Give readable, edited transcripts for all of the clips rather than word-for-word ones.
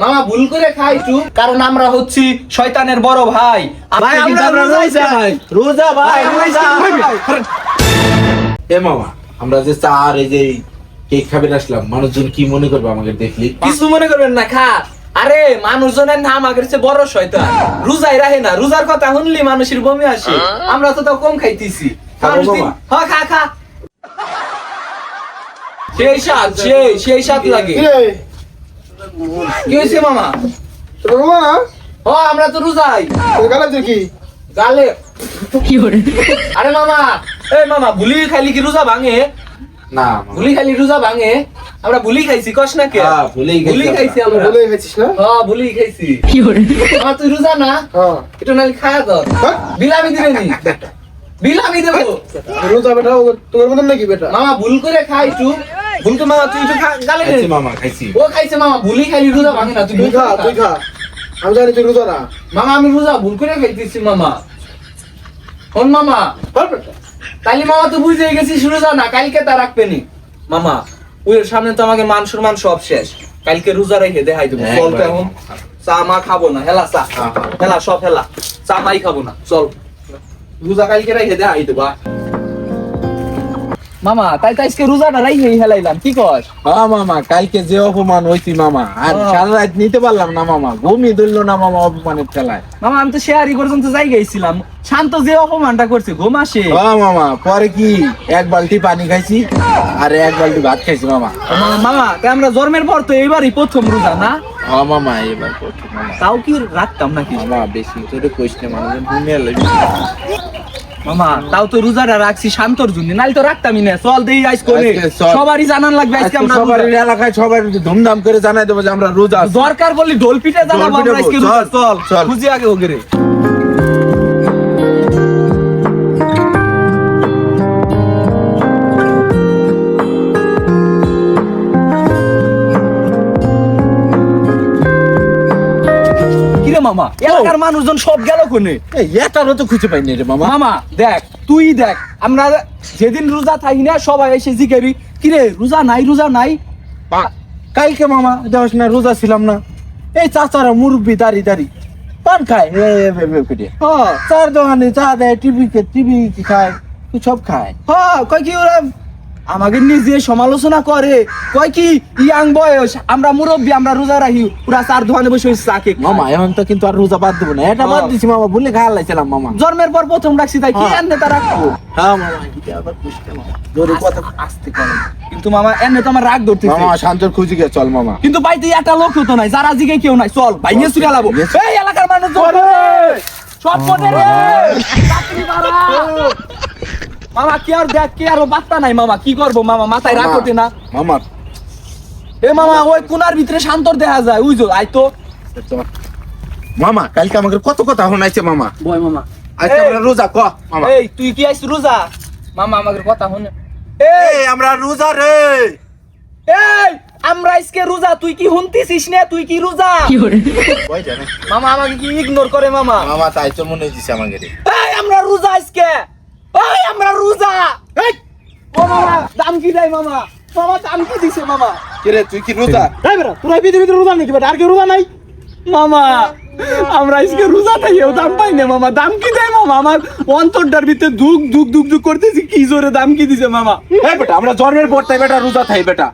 মামা ভুল করে খাই একটু, কারণ আমরা হচ্ছি শয়তানের বড় ভাই। ভাই আমরা রোজা ভাই এ মামা, আমরা যে চা আর এই যে কেক খাবে আসলাম, মানুষজন কি মনে করবে আমাকে দেখলি? কিছু মনে করবেন না, খা। আরে মানুষজনের নাম আগের চেয়ে বড় শয়তান, রোজাই রাহে না। রোজার কথা শুনলি মানুষের বমি আসে, আমরা তো তাও কম খাইতেছি। হ্যাঁ খা খা, সেই স্বাদ লাগে। কি হয়েছে মামা? আমরা তো রোজাই গালে। আরে মামা, এই মামা ভুলি খাইলি কি রোজা ভাঙে? না ভুলি খাইলি রোজা ভাঙে? আমরা ভুলি খাইছি, কস না কে? ভুলি খাইছি আমরা। ভুলি খাইছি। আমার তুই রোজা না, একটু নাকি খায়া ধর, বিলামি দিবে নি, বিলামি দেবো। মামা ভুল করে খাই একটু, ভুল তো মামা তুই একটু গালে দে। মামা খাইছি। ও খাইছে মামা, ভুলি খাইলি রোজা ভাঙে না। তুই খা, তুই খা। আমি জানি তুই রোজা না। মামা আমি রোজা ভুল করে খাইতেছি মামা। কোন মামা? তাইলে মামা তো বুঝে গেছিস রোজা না, কালকে তা রাখবে নি। মামা ওই সামনে তো আমাকে মান সম্মান সব শেষ, কালকে রোজা রেখে দেখাই দেবো। চল তো এখন, চা মা খাবো না, হেলা চা হেলা, সব হেলা, চা মাই খাবো না। চল রোজা কালকে রেখে দেখাই দেবো। মামা তাই আজকে রোজাটা রাইখে হেলাইলাম, কি কস? হ্যাঁ মামা, কালকে যে অপমান হইছি মামা, আর সারা রাত নিতে পারলাম না মামা, ঘুমই ধরলো না মামা অপমানের ঠেলায়। মামা আমি তো শেয়ারি পর্যন্ত যাই গেছিলাম, শান্ত যে অপমানটা করছে ঘুম আসে। হ্যাঁ মামা, পরে কি এক বালতি পানি খাইছি আর এক বালতি ভাত খাইছি মামা। মামা তাই আমরা জন্মের পর তো এইবারই প্রথম রোজা না? হ্যাঁ মামা, এবার প্রথম মামা। তাও কি রাখতাম নাকি মামা বেশি তোরে কইস না, মানুষ দুনিয়া লাগবে মামা, তাও তো রোজাটা রাখছি শান্তর জন্য, নাইলে তো রাখতামই না। চল দেই আইস করে সবারই জানান লাগবে আজকে আমরা সবার এলাকায় সবাই ধুমধাম করে জানাই দেবো যে আমরা রোজা আছি। দরকার বলি ঢোল পিঠে জানাবো আমরা আজকে রোজা। চল চল খুঁজি আগে ওগরে। কিরে মামা, এলাকার মানুষজন সব গেল কোনে? এটারও তো খুঁজে পাইনি রে মামা। মামা দেখ, তুই দেখ, আমরা যেদিন রোজা থাকি না সবাই এসে জিজ্ঞাসি কিরে রোজা নাই, রোজা নাই। কালকে মামা দেখ না রোজা ছিলাম না, এই চাচারা মুরব্বি দাঁড়ি দাঁড়ি পান খায়, চার দোকানে চা দেয়, টিভি খায়, সব খায়। হ্যাঁ কয় কি ওরা আমাকে নিজে সমালোচনা করে, কয় কি ইয়াং বয়স, আমরা মুরব্বী, আমরা রোজা রাখি, পুরা চার দোকানে বসে চাকে মামা এখন তো কিন্তু আর রোজা বাদ দেবো না, এটা বাদ দিছি মামা, ভুলে খাওয়া লাইছিলাম মামা। জন্মের পর প্রথম রাখছি, তাই কি এনে তা রাখবো? হ্যাঁ মামা, এটা আবার বুঝতে মামা জোরে কথা আসতে করে, কিন্তু মামা এনে তো আমার রাগ ধরতেছে। মামা শান্তর খুঁজি গে চল মামা। কিন্তু বাইতে একটা লোক তো নাই, যারা জিগে কেউ নাই। চল ভাইয়ে চুরি লাবো, এই এলাকার মানুষ সব পড়ে রে। মামা কি আর দেখ, কি আর বার্তা নাই মামা, কি করবো মামা, মাথায় রাগ ওঠে না মামা। এ মামা ওই কোনার ভিতরে শান্তর দেখা যায়, বুঝছো? আই তো মামা কালকে আমাকে কত কথা শোনাইছে মামা। বয় মামা, আজকে আমরা রোজা ক মামা। এই তুই কি আইছ রোজা? মামা আমাদের কথা শুনে। এই আমরা রোজা রে, এই আমরা আজকে রোজা, তুই কি শুনতিছিস না? তুই কি রোজা? কই জানে মামা আমাকে কি ইগনোর করে মামা? মামা তাই তো মনে হইছে আমাকে রে। এই আমরা রোজা আজকে, এই আমরা রোজা। এই ও মামা দাম কি দেয় মামা? মামা দাম কি দিছে মামা? কি রে তুই কি রোজা? এই বেটা তোরা পৃথিবীতে রোজা নাকি বেটা? আর কি রোজা নাই? মামা আমরা আজকে রোজা থাইও দাম পাই না মামা। দাম কি দেয় মামা? আমার অন্তরটার ভিতরে দুঃখ দুঃখ দুঃখ দুঃখ করতেছি, কি জোরে দাম কি দিছে মামা? এই বেটা আমরা জন্মের পর তাই বেটা রোজা থাই বেটা।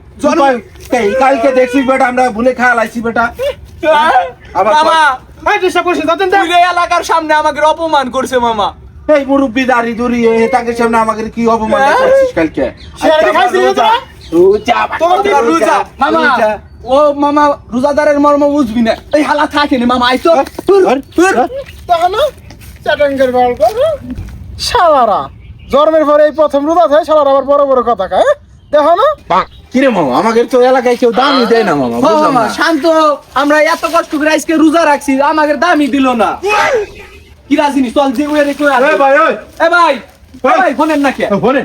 কালকে দেখছিস বেটা আমরা ভুলে খাওয়া লাইছি বেটা। আবার মামা এই ডিস্টার্ব করছিস জানেন না? তুই এই এলাকার সামনে আমাকে অপমান করছে মামা। এই মুরব্বি দাঁড়ি দড়ি তাকে সামনে আমাকে কি অপমান করছিস কালকে? শেয়ারে খাইছিস তোরা? রোজা তোর রোজা মামা, ও মামা রোজাদারের মর্ম বুঝবি না। এই হালা থাকে না মামা, আইছো তখন চাটাঙ্গের বাল করে শালারা জন্মের পরে এই প্রথম রোজা থাকে, শালারা আবার বড় বড় কথা খায়। দেখো না কিরে মামা, আমাকে তো এলাকায় কেউ দামই দেয় না মামা, বুঝলাম মামা না। শান্ত, আমরা এত কষ্ট করে আজকে রোজা রাখছি, আমাকে দামই দিল না। কি রাজিনি চল যে ওই রে কই এই ভাই ওই এ ভাই, ভাই ফোনের না কে? ফোনে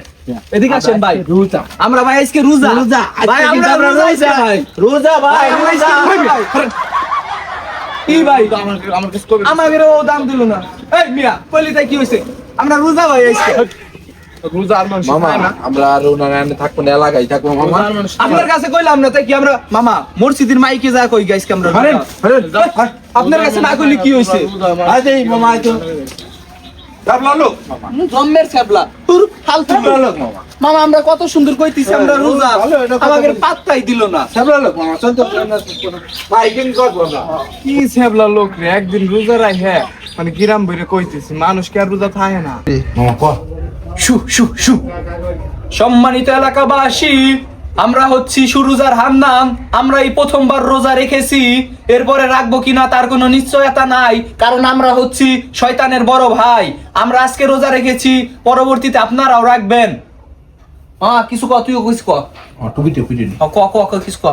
এদিকে আসেন ভাই। রোজা আমরা ভাই আজকে রোজা, রোজা ভাই আমরা রোজা ভাই, রোজা ভাই আমরা আজকে কি ভাই আমার কাছে কবে আমাকে ও দাম দিল না। এই মিয়া কইলি তাই কি হইছে? আমরা রোজা ভাই আজকে। রোজার মানুষ মামা খায় না। আমরা আর ওনারা এনে থাকবো না, এলাকায় থাকবো মামা। আপনার কাছে কইলাম না তাই কি আমরা মামা মসজিদের মাইকে যা কই গাইস আমরা হারেন, হারেন, আপনার কাছে না কইলে কি হইছে আজ এই মামা আজ তো ডাবলা লোক মামা, জম্মের ছাবলা তোর ফালতু ডাবলা লোক মামা, মামা আমরা কত সুন্দর কইতেছি আমরা রোজা ভালো, এটা কথা আমাদের বলি। পাত্তাই দিল না ডাবলা লোক মামা, চল তো মাইকিং করবো না। কি ছ্যাবলা লোক রে, একদিন রোজা রাখে মানে গ্রাম বইরে কইতেছি মানুষ কি আর রোজা থাকে না। মামা ক শু শু শু সম্মানিত এলাকাবাসী, আমরা হচ্ছি সুরুজার হান্নান। আমরা এই প্রথমবার রোজা রেখেছি, এরপরে রাখবো কিনা তার কোনো নিশ্চয়তা নাই, কারণ আমরা হচ্ছি শয়তানের বড় ভাই। আমরা আজকে রোজা রেখেছি, পরবর্তীতে আপনারাও রাখবেন। কিছু ক, তুইও কিছু ক, টুপিতে পিটে ক ক ক কিছু ক।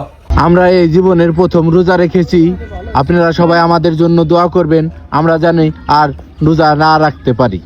আমরা এই জীবনের প্রথম রোজা রেখেছি, আপনারা সবাই আমাদের জন্য দোয়া করবেন, আমরা জানি আর রোজা না রাখতে পারি।